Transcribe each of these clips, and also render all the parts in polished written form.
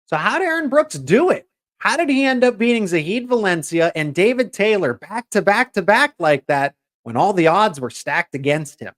So how did Aaron Brooks do it? How did he end up beating Zahid Valencia and David Taylor back to back to back like that when all the odds were stacked against him?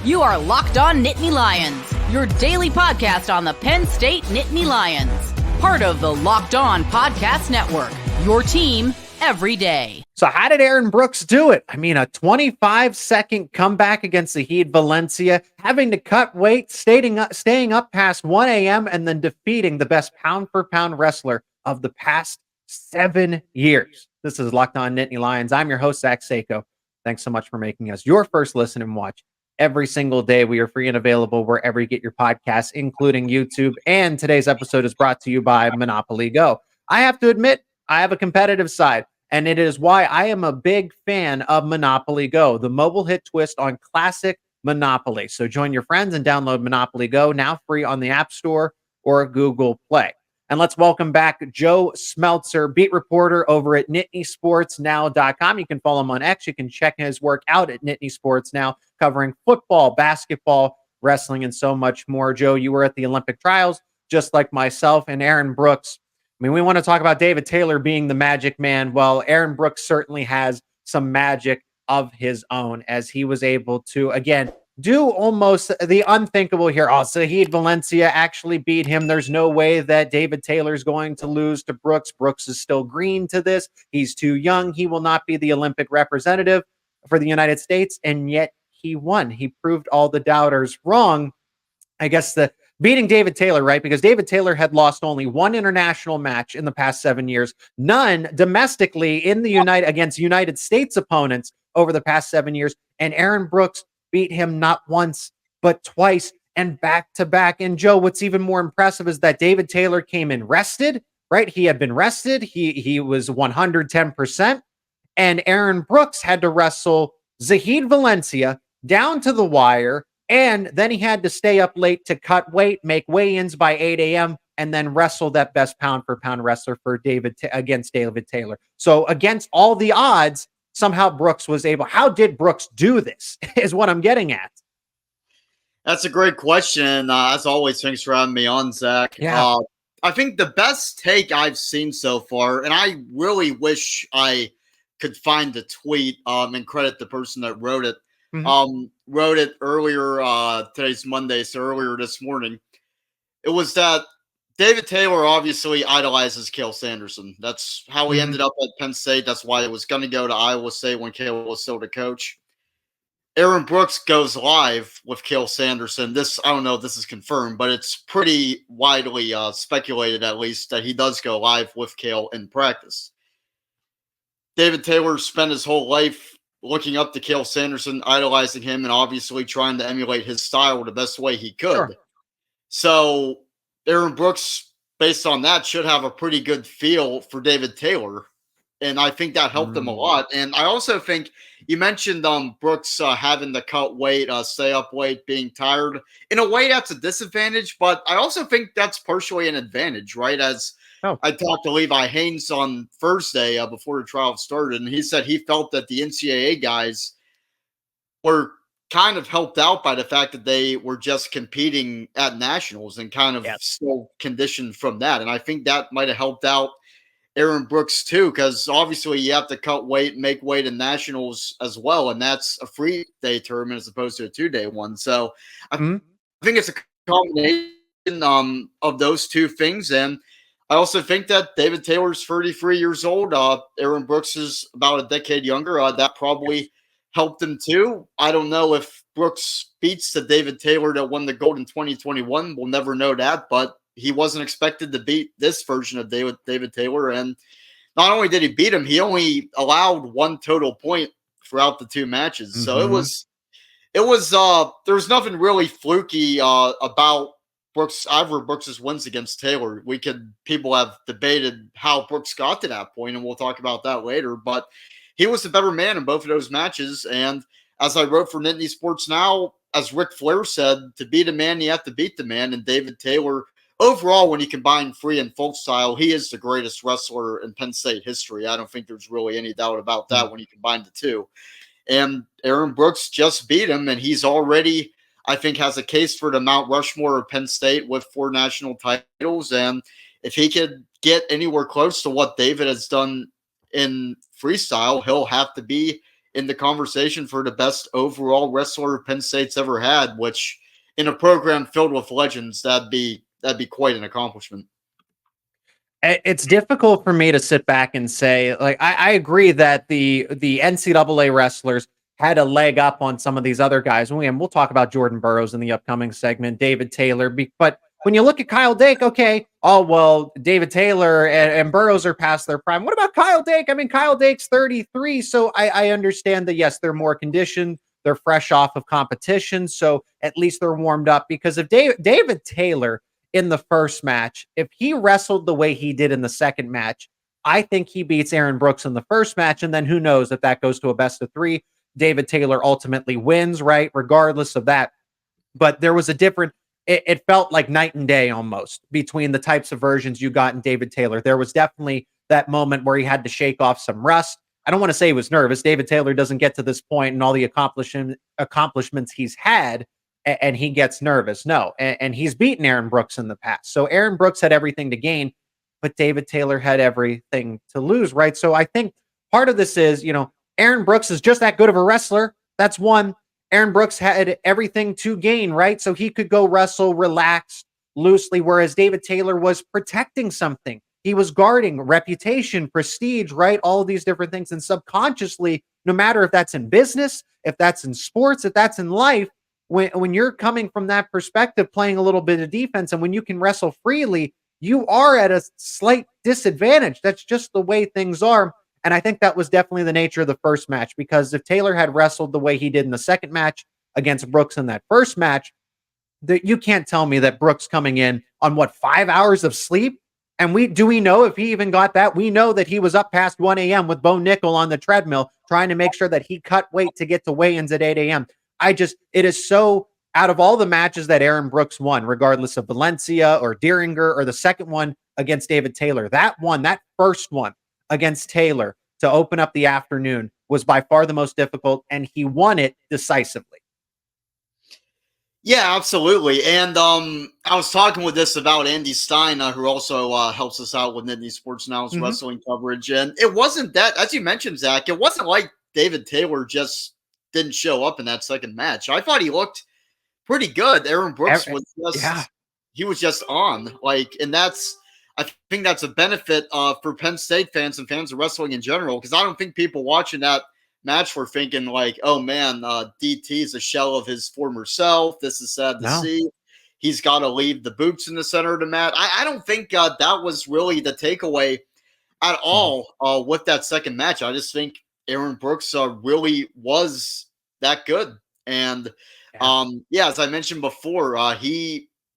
You are Locked On Nittany Lions, your daily podcast on the Penn State Nittany Lions. Part of the Locked On Podcast Network, your team every day. So how did Aaron Brooks do it? I mean, a 25-second comeback against Zahid Valencia, having to cut weight, staying up past 1 a.m., and then defeating the best pound-for-pound wrestler of the past 7 years. This is Locked On Nittany Lions. I'm your host, Zach Seyko. Thanks so much for making us your first listen and watch every single day. We are free and available wherever you get your podcasts, including YouTube. And today's episode is brought to you by Monopoly Go. I have to admit, I have a competitive side, and it is why I am a big fan of Monopoly Go, the mobile hit twist on classic Monopoly. So join your friends and download Monopoly Go, now free on the App Store or Google Play. And let's welcome back Joe Smeltzer, beat reporter over at NittanySportsNow.com. You can follow him on X. You can check his work out at Nittany Sports Now, covering football, basketball, wrestling, and so much more. Joe, you were at the Olympic trials, just like myself and Aaron Brooks. I mean, we want to talk about David Taylor being the magic man. Well, Aaron Brooks certainly has some magic of his own, as he was able to, again, do almost the unthinkable here. Oh, Zahid Valencia actually beat him. There's no way that David Taylor's going to lose to Brooks. Brooks is still green to this. He's too young. He will not be the Olympic representative for the United States. And yet he won. He proved all the doubters wrong. I guess the beating David Taylor, right? Because David Taylor had lost only one international match in the past 7 years, none domestically in the against United States opponents over the past 7 years. And Aaron Brooks beat him not once, but twice and back to back. And Joe, what's even more impressive is that David Taylor came in rested, right? He had been rested. He was 110%. And Aaron Brooks had to wrestle Zahid Valencia down to the wire. And then he had to stay up late to cut weight, make weigh-ins by 8 a.m., and then wrestle that best pound-for-pound wrestler for against David Taylor. So against all the odds, somehow Brooks was able. How did Brooks do this is what I'm getting at. That's a great question. As always, thanks for having me on, Zach. Yeah. I think the best take I've seen so far, and I really wish I could find the tweet and credit the person that wrote it. Wrote it earlier. Today's Monday, so earlier this morning. It was that David Taylor obviously idolizes Cael Sanderson. That's how he ended up at Penn State. That's why he was going to go to Iowa State when Cael was still the coach. Aaron Brooks goes live with Cael Sanderson. This, I don't know if this is confirmed, but it's pretty widely speculated, at least, that he does go live with Cael in practice. David Taylor spent his whole life looking up to Cael Sanderson, idolizing him, and obviously trying to emulate his style the best way he could. Sure. So Aaron Brooks, based on that, should have a pretty good feel for David Taylor. And I think that helped him a lot. And I also think you mentioned Brooks having to cut weight, stay up late, being tired. In a way, that's a disadvantage, but I also think that's partially an advantage, right? As I talked to Levi Haynes on Thursday before the trial started, and he said he felt that the NCAA guys were kind of helped out by the fact that they were just competing at nationals and kind of still conditioned from that. And I think that might have helped out Aaron Brooks too, because obviously you have to cut weight, make weight in nationals as well. And that's a 3-day tournament as opposed to a 2-day one. So I think it's a combination of those two things. And I also think that David Taylor's 33 years old. Aaron Brooks is about a decade younger. That probably helped him too. I don't know if Brooks beats the David Taylor that won the gold in 2021. We'll never know that, but he wasn't expected to beat this version of David Taylor. And not only did he beat him, he only allowed one total point throughout the two matches. So there was nothing really fluky about either Brooks's wins against Taylor. People have debated how Brooks got to that point, and we'll talk about that later. But he was the better man in both of those matches. And as I wrote for Nittany Sports Now, as Ric Flair said, to beat a man, you have to beat the man. And David Taylor, overall, when you combine free and folk style, he is the greatest wrestler in Penn State history. I don't think there's really any doubt about that when you combine the two. And Aaron Brooks just beat him, and he's already I think has a case for the Mount Rushmore of Penn State with 4 national titles. And if he could get anywhere close to what David has done in freestyle, he'll have to be in the conversation for the best overall wrestler Penn State's ever had, which in a program filled with legends, that'd be quite an accomplishment. It's difficult for me to sit back and say, like, I agree that the NCAA wrestlers had a leg up on some of these other guys. And we'll talk about Jordan Burroughs in the upcoming segment, David Taylor. But when you look at Kyle Dake, okay, oh, well, David Taylor and Burroughs are past their prime. What about Kyle Dake? I mean, Kyle Dake's 33, so I understand that, yes, they're more conditioned. They're fresh off of competition, so at least they're warmed up. Because if David Taylor in the first match, if he wrestled the way he did in the second match, I think he beats Aaron Brooks in the first match, and then who knows if that goes to a best of 3. David Taylor ultimately wins, right? Regardless of that. But there was a different, it felt like night and day almost between the types of versions you got in David Taylor. There was definitely that moment where he had to shake off some rust. I don't want to say he was nervous. David Taylor doesn't get to this point and all the accomplishments he's had, and he gets nervous. No, and he's beaten Aaron Brooks in the past. So Aaron Brooks had everything to gain, but David Taylor had everything to lose, right? So I think part of this is, Aaron Brooks is just that good of a wrestler. That's one. Aaron Brooks had everything to gain, right? So he could go wrestle relaxed, loosely, whereas David Taylor was protecting something. He was guarding reputation, prestige, right? All of these different things. And subconsciously, no matter if that's in business, if that's in sports, if that's in life, when you're coming from that perspective, playing a little bit of defense, and when you can wrestle freely, you are at a slight disadvantage. That's just the way things are. And I think that was definitely the nature of the first match, because if Taylor had wrestled the way he did in the second match against Brooks in that first match, that you can't tell me that Brooks coming in on 5 hours of sleep. And we know if he even got that. We know that he was up past 1 a.m. with Bo Nickel on the treadmill, trying to make sure that he cut weight to get to weigh-ins at 8 a.m. It is so, out of all the matches that Aaron Brooks won, regardless of Valencia or Dieringer or the second one against David Taylor, that first one against Taylor to open up the afternoon was by far the most difficult, and he won it decisively. Yeah, absolutely. And I was talking with this about Andy Stein, who also helps us out with Nittany Sports Now's wrestling coverage. And it wasn't that, as you mentioned, Zach, it wasn't like David Taylor just didn't show up in that second match. I thought he looked pretty good. Aaron Brooks was just, he was just on. And I think that's a benefit for Penn State fans and fans of wrestling in general, because I don't think people watching that match were thinking oh man, DT is a shell of his former self. This is sad to see. He's got to leave the boots in the center of the mat. I don't think that was really the takeaway at all with that second match. I just think Aaron Brooks really was that good. And as I mentioned before,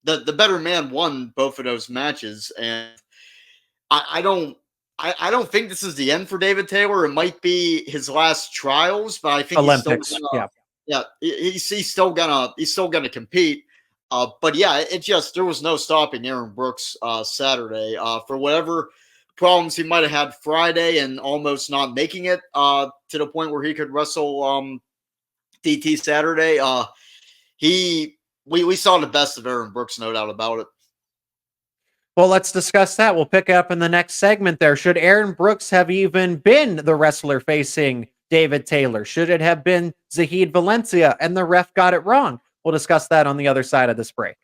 the better man won both of those matches. And I don't think this is the end for David Taylor. It might be his last trials, but I think Olympics. He's still gonna compete. But yeah, there was no stopping Aaron Brooks Saturday for whatever problems he might have had Friday and almost not making it to the point where he could wrestle DT Saturday. We saw the best of Aaron Brooks, no doubt about it. Well, let's discuss that. We'll pick up in the next segment there. Should Aaron Brooks have even been the wrestler facing David Taylor? Should it have been Zahid Valencia and the ref got it wrong? We'll discuss that on the other side of this break.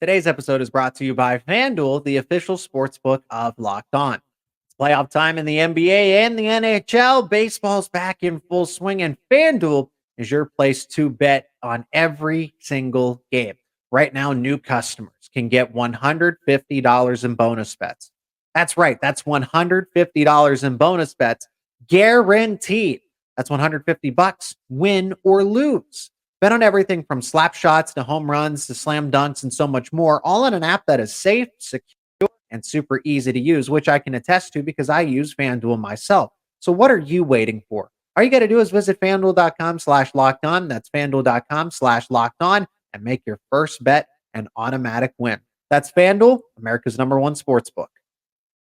Today's episode is brought to you by FanDuel, the official sportsbook of Locked On. It's playoff time in the NBA and the NHL. Baseball's back in full swing, and FanDuel is your place to bet on every single game. Right now, new customers can get $150 in bonus bets. That's right. That's $150 in bonus bets, guaranteed. That's $150, win or lose. Bet on everything from slap shots to home runs to slam dunks and so much more, all in an app that is safe, secure, and super easy to use, which I can attest to because I use FanDuel myself. So what are you waiting for? All you got to do is visit FanDuel.com/lockedon. That's FanDuel.com/lockedon. And make your first bet an automatic win. That's FanDuel, America's #1 sportsbook.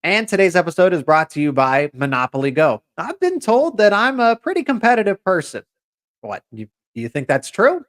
And today's episode is brought to you by Monopoly Go. I've been told that I'm a pretty competitive person. What? Do you think that's true?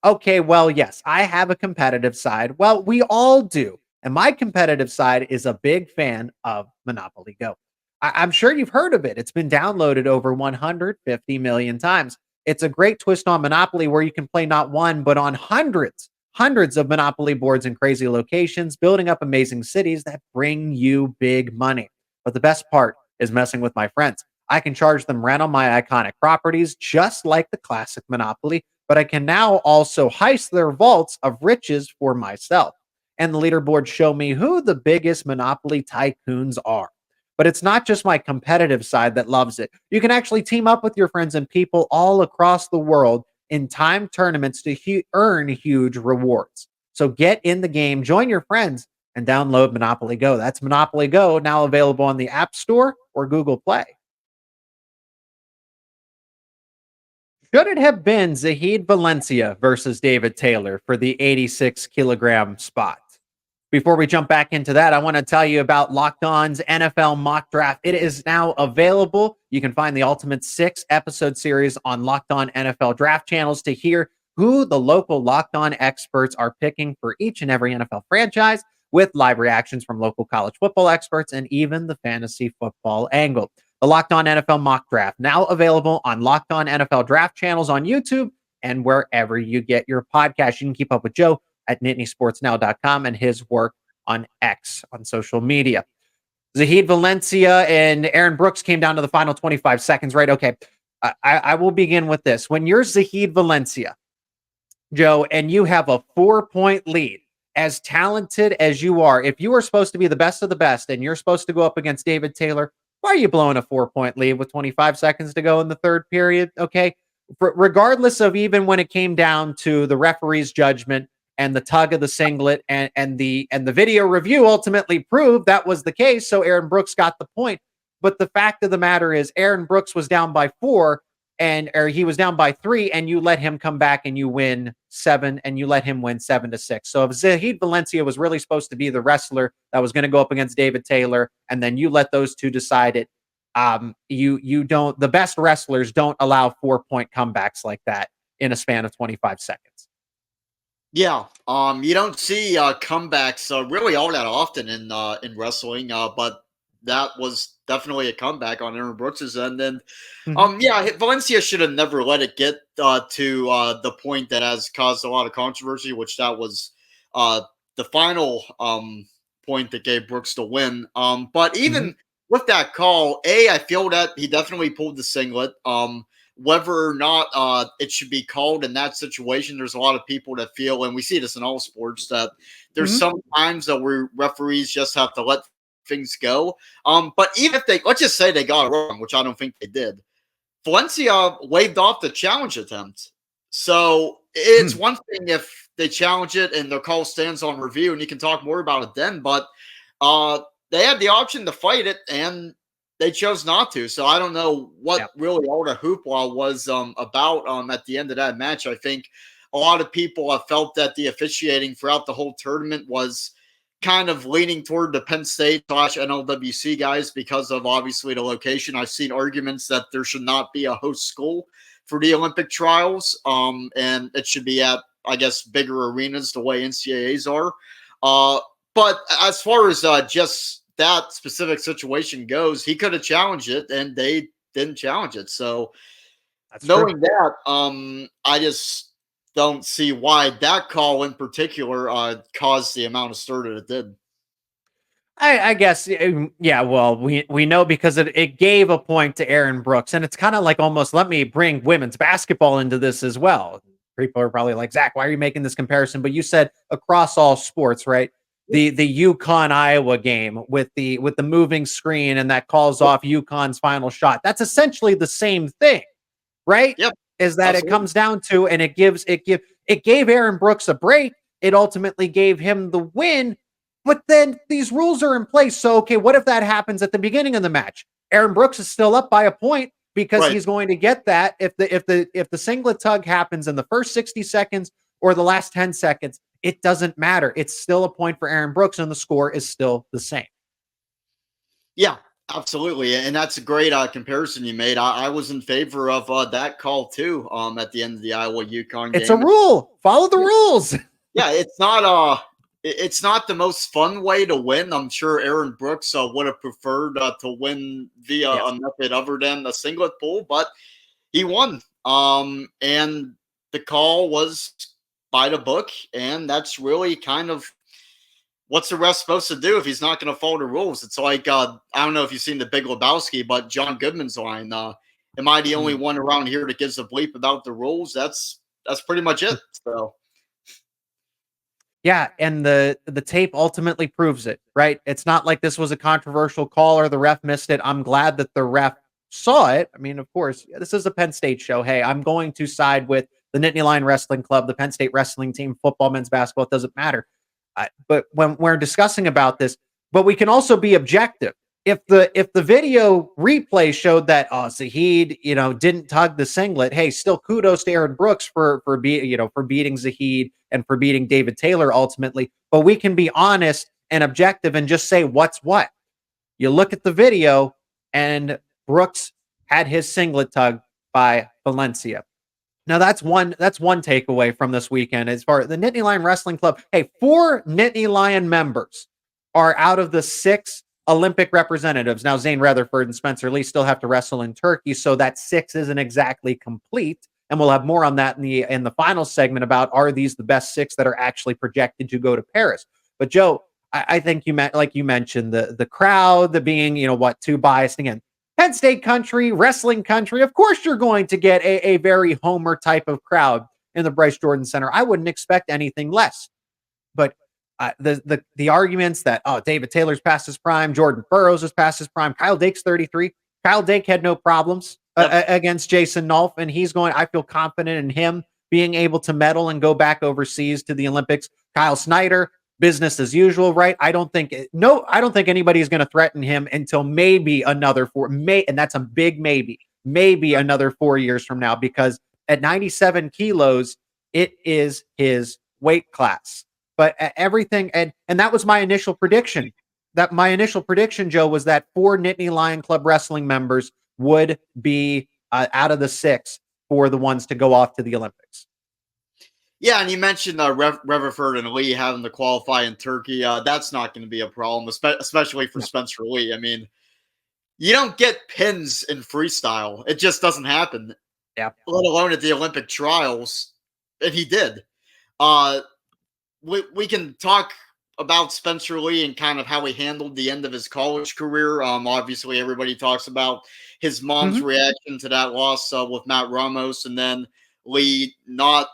Okay, well, yes, I have a competitive side. Well, we all do. And my competitive side is a big fan of Monopoly Go. I'm sure you've heard of it. It's been downloaded over 150 million times. It's a great twist on Monopoly where you can play not one, but on hundreds of Monopoly boards in crazy locations, building up amazing cities that bring you big money. But the best part is messing with my friends. I can charge them rent on my iconic properties, just like the classic Monopoly, but I can now also heist their vaults of riches for myself. And the leaderboards show me who the biggest Monopoly tycoons are. But it's not just my competitive side that loves it. You can actually team up with your friends and people all across the world in timed tournaments to earn huge rewards. So get in the game, join your friends, and download Monopoly Go. That's Monopoly Go, now available on the App Store or Google Play. Should it have been Zahid Valencia versus David Taylor for the 86-kilogram spot? Before we jump back into that, I want to tell you about Locked On's NFL Mock Draft. It is now available. You can find the Ultimate 6-episode series on Locked On NFL Draft channels to hear who the local Locked On experts are picking for each and every NFL franchise, with live reactions from local college football experts and even the fantasy football angle. The Locked On NFL Mock Draft, now available on Locked On NFL Draft channels on YouTube and wherever you get your podcast. You can keep up with Joe at NittanySportsNow.com and his work on X on social media. Zahid Valencia and Aaron Brooks came down to the final 25 seconds, right? Okay, I will begin with this. When you're Zahid Valencia, Joe, and you have a 4-point lead, as talented as you are, if you are supposed to be the best of the best and you're supposed to go up against David Taylor, why are you blowing a 4-point lead with 25 seconds to go in the third period? Okay. Regardless of even when it came down to the referee's judgment and the tug of the singlet and the video review ultimately proved that was the case. So Aaron Brooks got the point. But the fact of the matter is Aaron Brooks was down by 4 or he was down by 3, and you let him come back and you win 7, and you let him win 7-6. So if Zahid Valencia was really supposed to be the wrestler that was going to go up against David Taylor, and then you let those two decide it, you don't. The best wrestlers don't allow 4-point comebacks like that in a span of 25 seconds. Yeah, you don't see comebacks really all that often in wrestling, but that was definitely a comeback on Aaron Brooks's end. And yeah, Valencia should have never let it get to the point that has caused a lot of controversy, which that was the final point that gave Brooks the win. But even with that call, I feel that he definitely pulled the singlet. Whether or not it should be called in that situation, there's a lot of people that feel, and we see this in all sports, that there's some times that where referees just have to let things go. But even if let's just say they got it wrong, which I don't think they did, Valencia waved off the challenge attempt. So it's one thing if they challenge it and their call stands on review, and you can talk more about it then, but they had the option to fight it, and they chose not to. So I don't know what really all the hoopla was about at the end of that match. I think a lot of people have felt that the officiating throughout the whole tournament was kind of leaning toward the Penn State / NLWC guys because of obviously the location. I've seen arguments that there should not be a host school for the Olympic trials, and it should be at, I guess, bigger arenas the way NCAAs are. But as far as just that specific situation goes, he could have challenged it, and they didn't challenge it. So knowing that, I just don't see why that call in particular caused the amount of stir that it did. I guess, yeah, well, we know because it gave a point to Aaron Brooks, and it's kind of like almost let me bring women's basketball into this as well. People are probably like, Zach, why are you making this comparison? But you said across all sports, right? The UConn Iowa game with the moving screen and that calls off UConn's final shot. That's essentially the same thing, right? Yep. Is that absolutely. It comes down to, and it gave Aaron Brooks a break. It ultimately gave him the win. But then these rules are in place. So, okay, what if that happens at the beginning of the match? Aaron Brooks is still up by a point because he's going to get that if the singlet tug happens in the first 60 seconds or the last 10 seconds, it doesn't matter. It's still a point for Aaron Brooks, and the score is still the same. Yeah. Absolutely, and that's a great comparison you made. I was in favor of that call too. At the end of the Iowa UConn It's a game, rule. Follow the rules. yeah, it's not the most fun way to win. I'm sure Aaron Brooks would have preferred to win via Yes. a method other than the singlet pull, but he won. And the call was by the book, and that's really kind of what's the ref supposed to do if he's not going to follow the rules? It's like I don't know if you've seen The Big Lebowski, but John Goodman's line, "Am I the only one around here that gives a bleep about the rules?" That's pretty much it. So Yeah, and the tape ultimately proves it, right? It's not like this was a controversial call or the ref missed it. I'm glad that the ref saw it. I mean, of course, this is a Penn State show. Hey, I'm going to side with the Nittany Lion Wrestling Club, the Penn State wrestling team, football, men's basketball. It doesn't matter. But when we're discussing about this, but we can also be objective. If the video replay showed that Zahid, didn't tug the singlet, hey, still kudos to Aaron Brooks for beating Zahid and for beating David Taylor ultimately. But we can be honest and objective and just say what's what. You look at the video, and Brooks had his singlet tugged by Valencia. Now that's one takeaway from this weekend as far as the Nittany Lion Wrestling Club. Hey, 4 Nittany Lion members are out of the 6 Olympic representatives. Now Zane Rutherford and Spencer Lee still have to wrestle in Turkey, so that 6 isn't exactly complete. And we'll have more on that in the final segment about are these the best 6 that are actually projected to go to Paris. But Joe, I think you mentioned the crowd, the being too biased again. Penn State country, wrestling country, of course you're going to get a very Homer type of crowd in the Bryce Jordan Center. I wouldn't expect anything less. But the arguments that, David Taylor's past his prime, Jordan Burroughs is past his prime, Kyle Dake's 33. Kyle Dake had no problems against Jason Nolf, and I feel confident in him being able to medal and go back overseas to the Olympics. Kyle Snyder, business as usual, right? I don't think anybody is going to threaten him until maybe another and that's a big maybe another 4 years from now, because at 97 kilos, it is his weight class. But everything, and that was my initial prediction. Joe, was that 4 Nittany Lion Club wrestling members would be out of the 6 for the ones to go off to the Olympics. Yeah, and you mentioned Rutherford and Lee having to qualify in Turkey. That's not going to be a problem, especially for Spencer Lee. I mean, you don't get pins in freestyle. It just doesn't happen. Yeah. Let alone at the Olympic trials. And he did. We can talk about Spencer Lee and kind of how he handled the end of his college career. Obviously, everybody talks about his mom's reaction to that loss with Matt Ramos, and then Lee not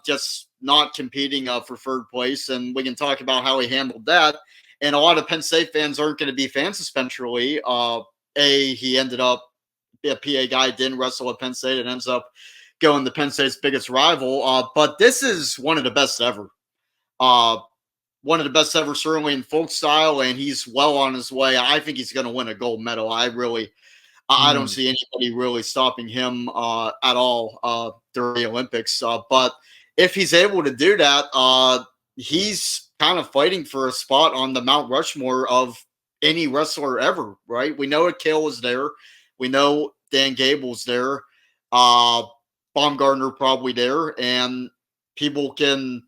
competing for third place. And we can talk about how he handled that. And a lot of Penn State fans aren't going to be fans of Spencer Lee. He ended up a PA guy, didn't wrestle at Penn State, and ends up going to Penn State's biggest rival. But this is one of the best ever. One of the best ever, certainly in folk style, and he's well on his way. I think he's going to win a gold medal. I don't see anybody really stopping him at all during the Olympics. But if he's able to do that, he's kind of fighting for a spot on the Mount Rushmore of any wrestler ever, right? We know Akil is there. We know Dan Gable's there. Baumgartner probably there. And people can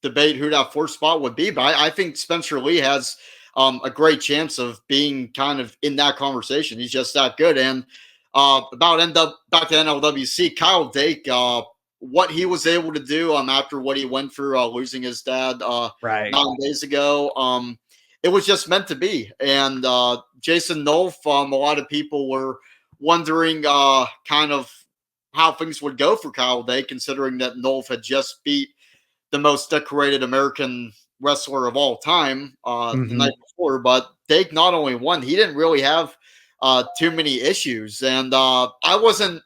debate who that 4th spot would be. But I think Spencer Lee has a great chance of being kind of in that conversation. He's just that good. And back to NLWC, Kyle Dake, what he was able to do after what he went through losing his dad 9 days ago, it was just meant to be. And Jason Nolf, a lot of people were wondering kind of how things would go for Kyle Dake, considering that Nolf had just beat the most decorated American wrestler of all time the night before. But Dake not only won, he didn't really have too many issues. And I wasn't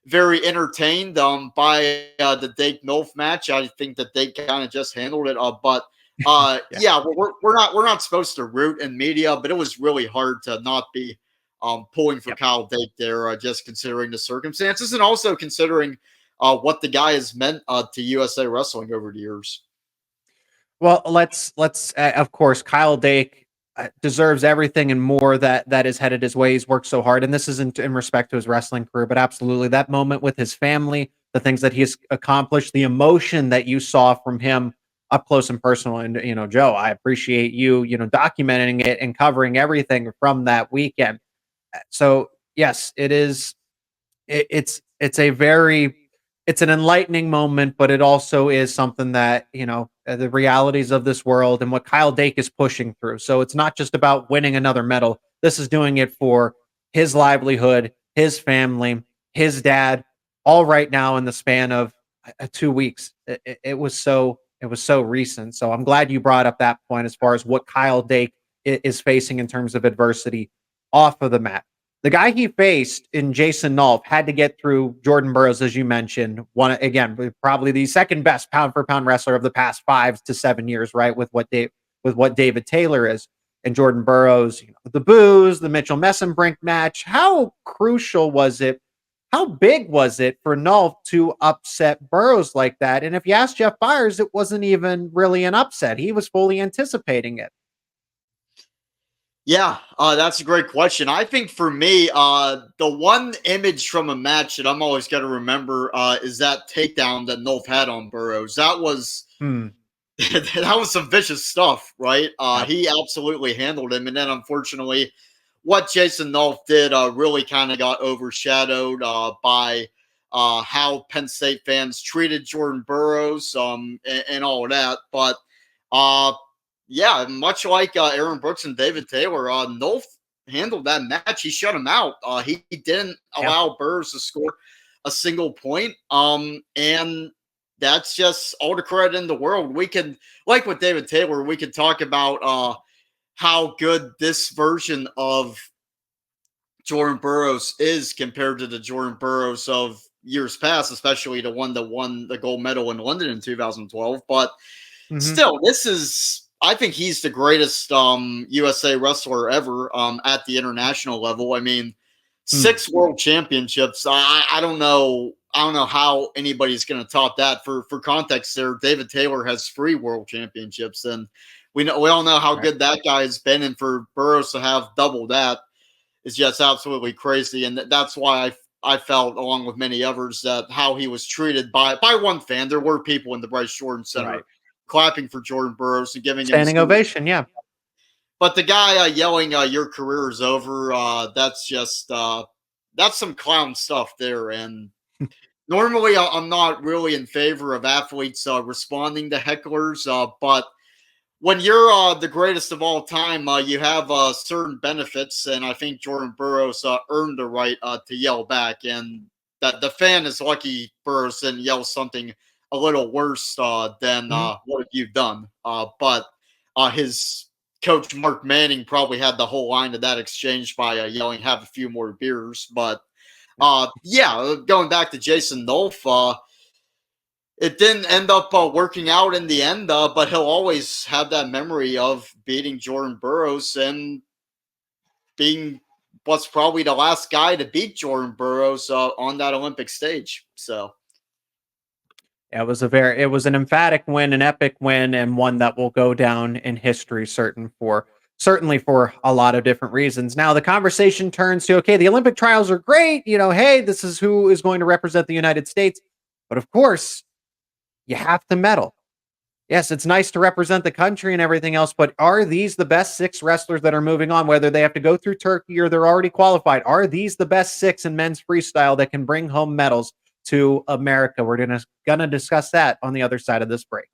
very entertained by the Dake Nolf match. I think that Dake kind of just handled it. But we're not supposed to root in media, but it was really hard to not be pulling for Kyle Dake there, just considering the circumstances and also considering what the guy has meant to USA Wrestling over the years. Well, let's of course, Kyle Dake deserves everything and more that is headed his way. He's worked so hard, and this isn't in respect to his wrestling career, but absolutely that moment with his family, the things that he's accomplished, the emotion that you saw from him up close and personal. And Joe, I appreciate you, documenting it and covering everything from that weekend. So yes, it is. It's a very it's an enlightening moment, but it also is something that, the realities of this world and what Kyle Dake is pushing through. So it's not just about winning another medal. This is doing it for his livelihood, his family, his dad, all right now in the span of 2 weeks. It was so recent. So I'm glad you brought up that point as far as what Kyle Dake is facing in terms of adversity off of the mat. The guy he faced in Jason Nolf had to get through Jordan Burroughs, as you mentioned. One again, probably the second best pound for pound wrestler of the past 5 to 7 years, right? With what David Taylor is, and Jordan Burroughs, the booze, the Mitchell Messenbrink match. How crucial was it? How big was it for Nolf to upset Burroughs like that? And if you ask Jeff Byers, it wasn't even really an upset. He was fully anticipating it. Yeah, that's a great question. I think for me, the one image from a match that I'm always going to remember is that takedown that Nolf had on Burroughs. That was that was some vicious stuff, right? He absolutely handled him, and then unfortunately, what Jason Nolf did really kind of got overshadowed by how Penn State fans treated Jordan Burroughs and all of that. But yeah, much like Aaron Brooks and David Taylor, Nolf handled that match. He shut him out. He didn't allow Burroughs to score a single point. And that's just all the credit in the world. We can, like with David Taylor, we could talk about how good this version of Jordan Burroughs is compared to the Jordan Burroughs of years past, especially the one that won the gold medal in London in 2012. But still, I think he's the greatest USA wrestler ever at the international level. I mean, 6 world championships. I don't know how anybody's going to top that. For context, there, David Taylor has 3 world championships, and we all know how good that guy has been. And for Burroughs to have double that is just absolutely crazy. And that's why I felt, along with many others, that how he was treated by one fan. There were people in the Bryce Jordan Center clapping for Jordan Burroughs and giving standing him ovation, yeah. But the guy yelling, "Your career is over," that's just that's some clown stuff there. And normally, I'm not really in favor of athletes responding to hecklers, but when you're the greatest of all time, you have certain benefits, and I think Jordan Burroughs earned the right to yell back, and that the fan is lucky Burroughs didn't yell something a little worse than what have you done. But his coach, Mark Manning, probably had the whole line of that exchange by yelling, "Have a few more beers." But yeah, going back to Jason Nolf, it didn't end up working out in the end, but he'll always have that memory of beating Jordan Burroughs and being what's probably the last guy to beat Jordan Burroughs on that Olympic stage. So it was an emphatic win, an epic win, and one that will go down in history, certainly for a lot of different reasons. Now the conversation turns to, okay, the Olympic trials are great. Hey, this is who is going to represent the United States. But of course, you have to medal. Yes, it's nice to represent the country and everything else, but are these the best 6 wrestlers that are moving on, whether they have to go through Turkey or they're already qualified? Are these the best 6 in men's freestyle that can bring home medals to America? We're gonna discuss that on the other side of this break.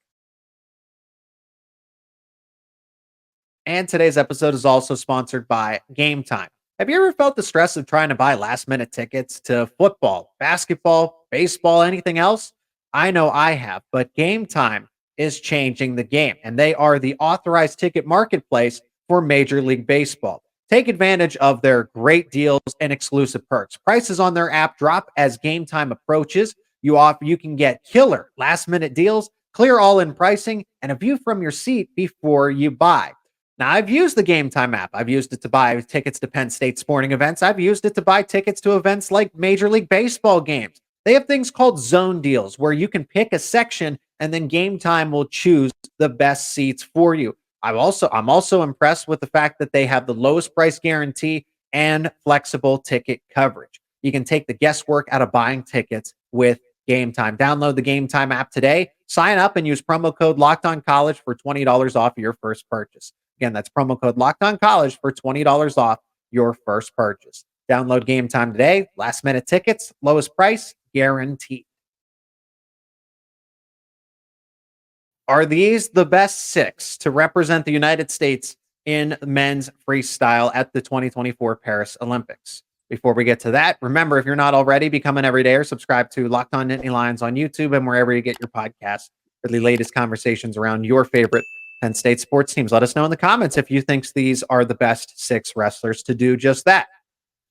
And today's episode is also sponsored by Gametime. Have you ever felt the stress of trying to buy last-minute tickets to football, basketball, baseball, anything else? I know I have, but Gametime is changing the game, and they are the authorized ticket marketplace for Major League Baseball. Take advantage of their great deals and exclusive perks. Prices on their app drop as Gametime approaches. You can get killer last-minute deals, clear all-in pricing, and a view from your seat before you buy. Now, I've used the Gametime app. I've used it to buy tickets to Penn State sporting events. I've used it to buy tickets to events like Major League Baseball games. They have things called zone deals where you can pick a section and then Gametime will choose the best seats for you. I'm also impressed with the fact that they have the lowest price guarantee and flexible ticket coverage. You can take the guesswork out of buying tickets with Gametime. Download the Gametime app today, sign up, and use promo code Locked On College for $20 off your first purchase. Again, that's promo code Locked On College for $20 off your first purchase. Download Gametime today. Last minute tickets, lowest price guaranteed. Are these the best 6 to represent the United States in men's freestyle at the 2024 Paris Olympics? Before we get to that, remember, if you're not already, become an everydayer. Subscribe to Locked On Nittany Lions on YouTube and wherever you get your podcasts for the latest conversations around your favorite Penn State sports teams. Let us know in the comments if you think these are the best 6 wrestlers to do just that.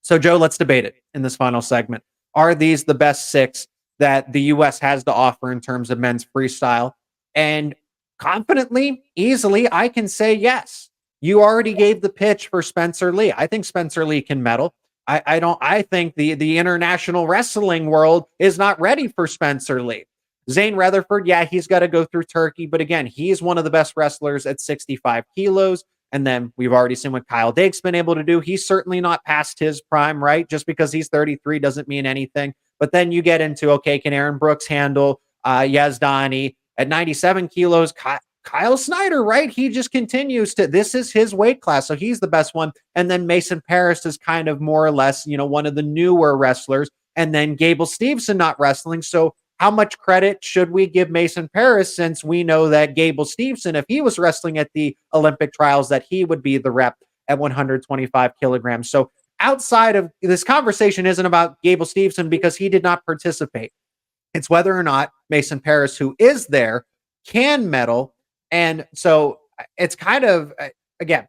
So, Joe, let's debate it in this final segment. Are these the best 6 that the U.S. has to offer in terms of men's freestyle? And confidently, easily, I can say yes. You already gave the pitch for Spencer Lee. I think Spencer Lee can medal. I think the international wrestling world is not ready for Spencer Lee. Zane Rutherford, yeah, he's got to go through Turkey, but again, he's one of the best wrestlers at 65 kilos. And then we've already seen what Kyle Dake's been able to do. He's certainly not past his prime, right? Just because he's 33 doesn't mean anything. But then you get into, okay, can Aaron Brooks handle Yazdani? At 97 kilos, Kyle Snyder, right? He just continues to, this is his weight class, so he's the best one. And then Mason Paris is kind of more or less, one of the newer wrestlers. And then Gable Steveson not wrestling. So how much credit should we give Mason Paris, since we know that Gable Steveson, if he was wrestling at the Olympic trials, that he would be the rep at 125 kilograms. So outside of this conversation isn't about Gable Steveson because he did not participate. It's whether or not Mason Paris, who is there, can medal. And so it's kind of, again,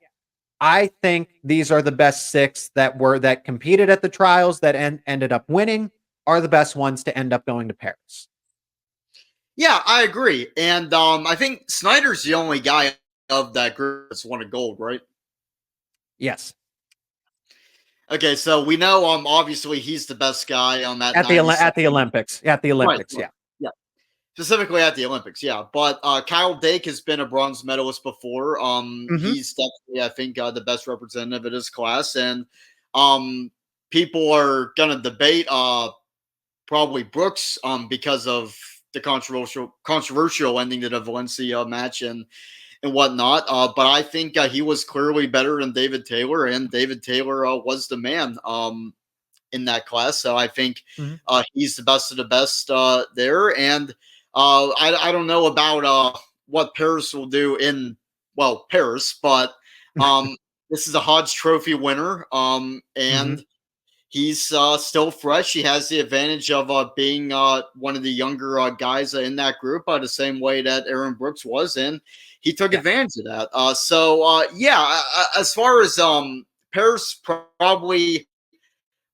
I think these are the best 6 that competed at the trials that ended up winning, are the best ones to end up going to Paris. Yeah, I agree. And I think Snyder's the only guy of that group that's won a gold, right? Yes. Okay, so we know obviously he's the best guy on that at the Olympics. At the Olympics, right. Yeah. Specifically at the Olympics, yeah. But Kyle Dake has been a bronze medalist before. He's definitely, I think, the best representative of his class. And people are gonna debate probably Brooks because of the controversial ending to the Valencia match and whatnot. But I think he was clearly better than David Taylor, and David Taylor was the man in that class. So I think he's the best of the best there. And I don't know about what Paris will do in, Paris, but this is a Hodge Trophy winner. And he's still fresh. He has the advantage of being one of the younger guys in that group, the same way that Aaron Brooks was, and he took advantage of that. As far as Paris probably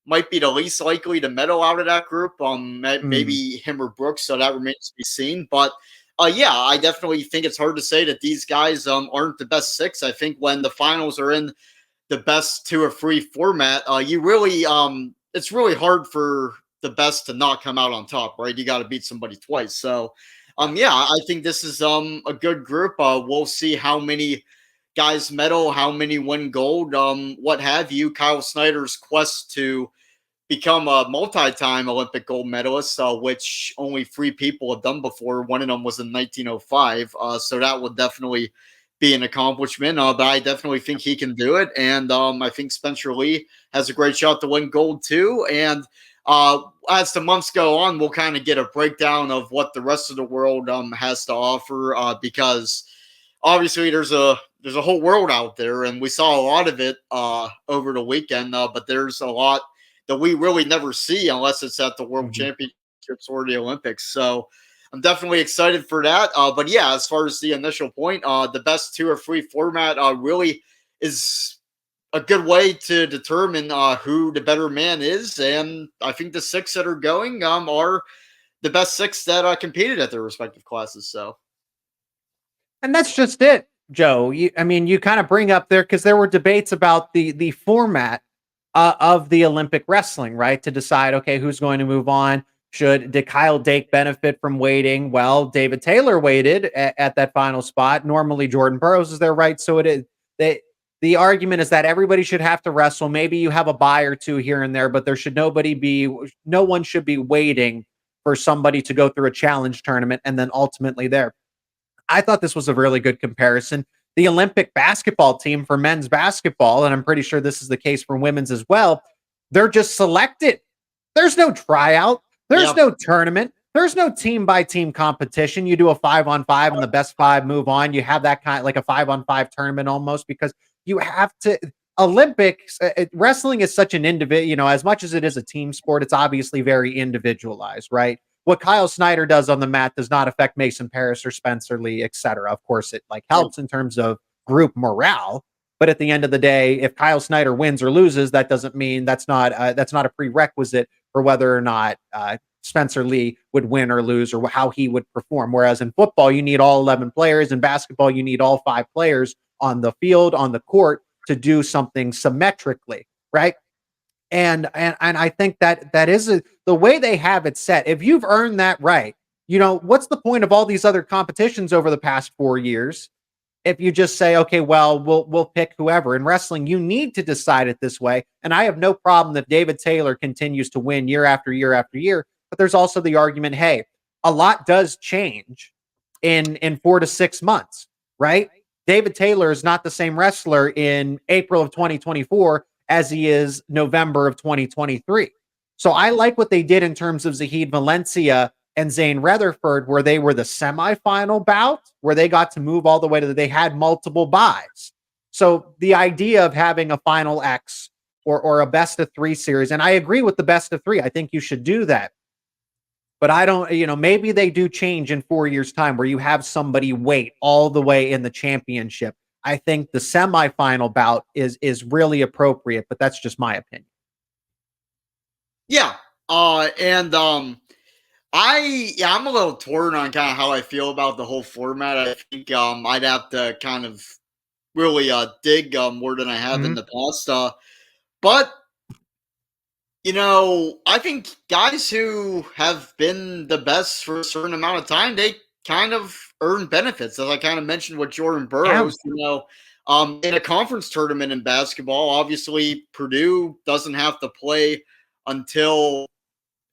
might be the least likely to medal out of that group. Maybe him or Brooks, so that remains to be seen. But I definitely think it's hard to say that these guys aren't the best 6. I think when the finals are in the best 2 or 3 format, you really it's really hard for the best to not come out on top, right? You got to beat somebody twice. So I think this is a good group. We'll see how many guys medal, how many win gold, what have you. Kyle Snyder's quest to become a multi-time Olympic gold medalist, which only 3 people have done before. One of them was in 1905. So that would definitely be an accomplishment, but I definitely think he can do it. And I think Spencer Lee has a great shot to win gold too. And as the months go on, we'll kind of get a breakdown of what the rest of the world has to offer, because obviously there's a whole world out there, and we saw a lot of it over the weekend, but there's a lot that we really never see unless it's at the World Championships or the Olympics. So I'm definitely excited for that. But yeah, as far as the initial point, the best 2 or 3 format really is a good way to determine who the better man is. And I think the 6 that are going are the best 6 that competed at their respective classes. So, and that's just it, Joe. You kind of bring up there, because there were debates about the format of the Olympic wrestling, right? To decide, okay, who's going to move on Did Kyle Dake benefit from waiting? Well, David Taylor waited at that final spot. Normally Jordan Burroughs is there, right? So it is the argument is that everybody should have to wrestle. Maybe you have a bye or two here and there, but no one should be waiting for somebody to go through a challenge tournament and then ultimately there. I thought this was a really good comparison. The Olympic basketball team for men's basketball, and I'm pretty sure this is the case for women's as well, they're just selected. There's no tryout. There's no tournament. There's no team by team competition. You do a 5-on-5 and the best 5 move on. You have that kind of like a 5-on-5 tournament almost, because you have to. Olympics, wrestling is such an individual, as much as it is a team sport, it's obviously very individualized, right? What Kyle Snyder does on the mat does not affect Mason Parris or Spencer Lee, etc. Of course, it helps in terms of group morale, but at the end of the day, if Kyle Snyder wins or loses, that doesn't mean that's not a prerequisite for whether or not Spencer Lee would win or lose or how he would perform. Whereas in football, you need all 11 players. In basketball, you need all 5 players on the field, on the court to do something symmetrically, right? And I think that is the way they have it set. If you've earned that right, what's the point of all these other competitions over the past 4 years? If you just say, okay, well, we'll pick whoever. In wrestling, you need to decide it this way. And I have no problem if David Taylor continues to win year after year after year. But there's also the argument, hey, a lot does change in 4 to 6 months, right? David Taylor is not the same wrestler in April of 2024 as he is November of 2023. So I like what they did in terms of Zahid Valencia and Zane Rutherford, where they were the semifinal bout, where they got to move all the way to they had multiple buys. So the idea of having a final X or a best of 3 series, and I agree with the best of 3. I think you should do that. But I don't, maybe they do change in 4 years' time where you have somebody wait all the way in the championship. I think the semifinal bout is really appropriate, but that's just my opinion. Yeah. I'm a little torn on kind of how I feel about the whole format. I think I'd have to kind of really dig more than I have in the past. But I think guys who have been the best for a certain amount of time, they kind of earn benefits. As I kind of mentioned with Jordan Burroughs, in a conference tournament in basketball, obviously Purdue doesn't have to play until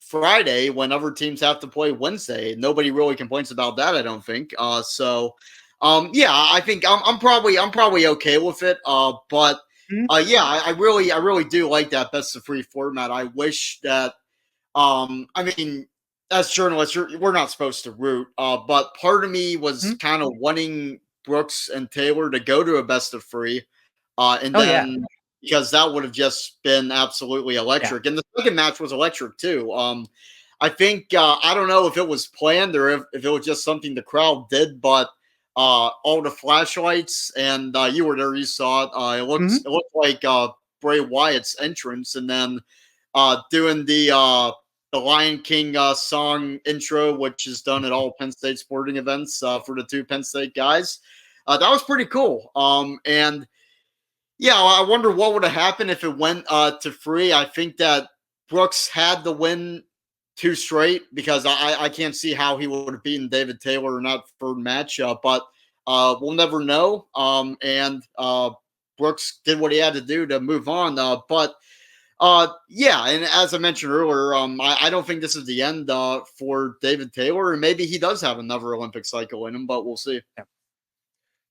Friday when other teams have to play Wednesday. Nobody really complains about that, I don't think. I think I'm probably okay with it. I really do like that best of 3 format. I wish that, as journalists, we're not supposed to root, but part of me was kind of wanting Brooks and Taylor to go to a best of 3, because that would have just been absolutely electric. And the second match was electric too. I think I don't know if it was planned or if it was just something the crowd did, but all the flashlights, and you were there, you saw it. It looked like Bray Wyatt's entrance, and then doing the Lion King song intro, which is done at all Penn State sporting events for the 2 Penn State guys. That was pretty cool. I wonder what would have happened if it went to 3. I think that Brooks had to win 2 straight, because I can't see how he would have beaten David Taylor in that third match. But we'll never know. Brooks did what he had to do to move on. And as I mentioned earlier, I don't think this is the end for David Taylor, and maybe he does have another Olympic cycle in him, but we'll see.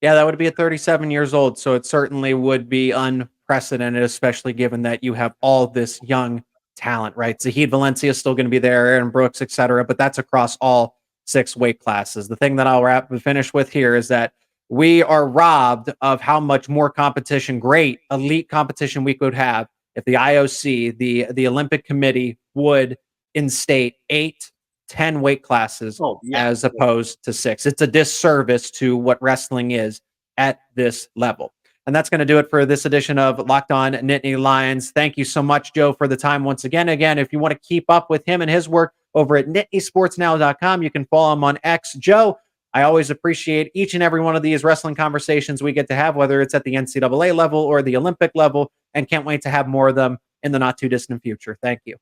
Yeah, that would be at 37 years old, so it certainly would be unprecedented, especially given that you have all this young talent, right? Zahid Valencia is still going to be there, Aaron Brooks, etc., but that's across all 6 weight classes. The thing that I'll finish with here is that we are robbed of how much more competition, great elite competition we could have if the IOC, the Olympic Committee, would instate 8, 10 weight classes as opposed to 6. It's a disservice to what wrestling is at this level. And that's going to do it for this edition of Locked On Nittany Lions. Thank you so much, Joe, for the time once again. Again, if you want to keep up with him and his work over at NittanySportsNow.com, you can follow him on X. Joe, I always appreciate each and every one of these wrestling conversations we get to have, whether it's at the NCAA level or the Olympic level, and can't wait to have more of them in the not too distant future. Thank you.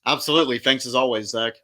Absolutely. Thanks as always, Zach.